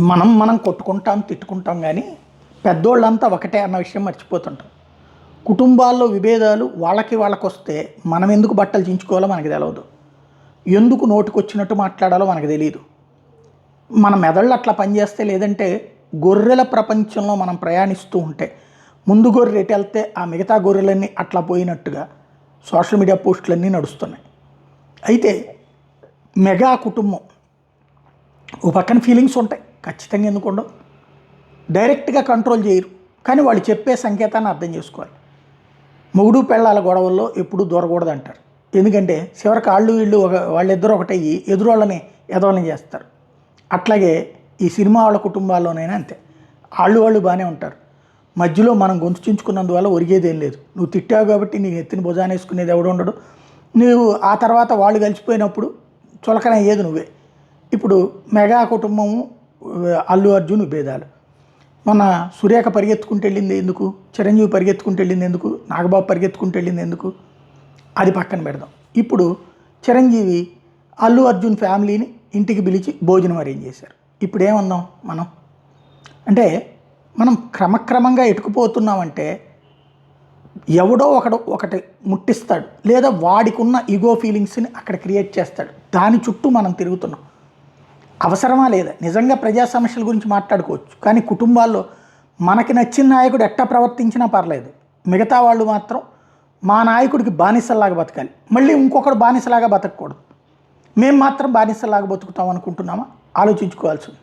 మనం మనం కొట్టుకుంటాం, తిట్టుకుంటాం కానీ పెద్దోళ్ళంతా ఒకటే అన్న విషయం మర్చిపోతుంటాం. కుటుంబాల్లో విభేదాలు వాళ్ళకొస్తే మనం ఎందుకు బట్టలు చించుకోవాలో మనకు తెలవదు. ఎందుకు నోటికొచ్చినట్టు మాట్లాడాలో మనకు తెలియదు. మన మెదళ్ళు అట్లా పనిచేస్తే, లేదంటే గొర్రెల ప్రపంచంలో మనం ప్రయాణిస్తూ ఉంటే ముందు గొర్రె ఎటు వెళ్తే ఆ మిగతా గొర్రెలన్నీ అట్లా పోయినట్టుగా సోషల్ మీడియా పోస్టులన్నీ నడుస్తున్నాయి. అయితే మెగా కుటుంబం ఓ పక్కన ఫీలింగ్స్ ఉంటాయి, ఖచ్చితంగా ఎందుకు ఉండవు. డైరెక్ట్గా కంట్రోల్ చేయరు, కానీ వాళ్ళు చెప్పే సంకేతాన్ని అర్థం చేసుకోవాలి. మొగుడు పెళ్ళాల గొడవల్లో ఎప్పుడూ దూరకూడదు అంటారు. ఎందుకంటే చివరికి వీళ్ళు వాళ్ళిద్దరూ ఒకటయ్యి ఎదురు వాళ్ళని ఎదవలని చేస్తారు. అట్లాగే ఈ సినిమా వాళ్ళ కుటుంబాల్లోనైనా అంతే. వాళ్ళు బాగానే ఉంటారు, మధ్యలో మనం గొంతు చించుకున్నందువల్ల ఒరిగేదేం లేదు. నువ్వు తిట్టావు కాబట్టి నీ ఎత్తిని భుజాన వేసుకునేది ఎవడు ఉండడు. నువ్వు ఆ తర్వాత వాళ్ళు కలిసిపోయినప్పుడు చులకన అయ్యేది నువ్వే. ఇప్పుడు మెగా కుటుంబము అల్లు అర్జున్ విభేదాలు. మన సురేఖ పరిగెత్తుకుంటూ వెళ్ళింది ఎందుకు, చిరంజీవి పరిగెత్తుకుంటూ వెళ్ళింది ఎందుకు, నాగబాబు పరిగెత్తుకుంటూ వెళ్ళింది ఎందుకు, అది పక్కన పెడదాం. ఇప్పుడు చిరంజీవి అల్లు అర్జున్ ఫ్యామిలీని ఇంటికి పిలిచి భోజనం అరేంజ్ చేశారు. ఇప్పుడు ఏమందాం మనం? అంటే మనం క్రమక్రమంగా ఎటుకుపోతున్నామంటే ఎవడో ఒకటి ముట్టిస్తాడు, లేదా వాడికున్న ఈగో ఫీలింగ్స్ని అక్కడ క్రియేట్ చేస్తాడు. దాని చుట్టూ మనం తిరుగుతున్నాం. అవసరమా లేదా? నిజంగా ప్రజా సమస్యల గురించి మాట్లాడుకోవచ్చు, కానీ కుటుంబాల్లో మనకి నచ్చిన నాయకుడు ఎట్టా ప్రవర్తించినా పర్లేదు, మిగతా వాళ్ళు మాత్రం మా నాయకుడికి బానిసల్లాగా బతకాలి, మళ్ళీ ఇంకొకడు బానిసలాగా బతకూడదు. మేము మాత్రం బానిసలాగా బతుకుతాం అనుకుంటున్నామా? ఆలోచించుకోవాల్సింది.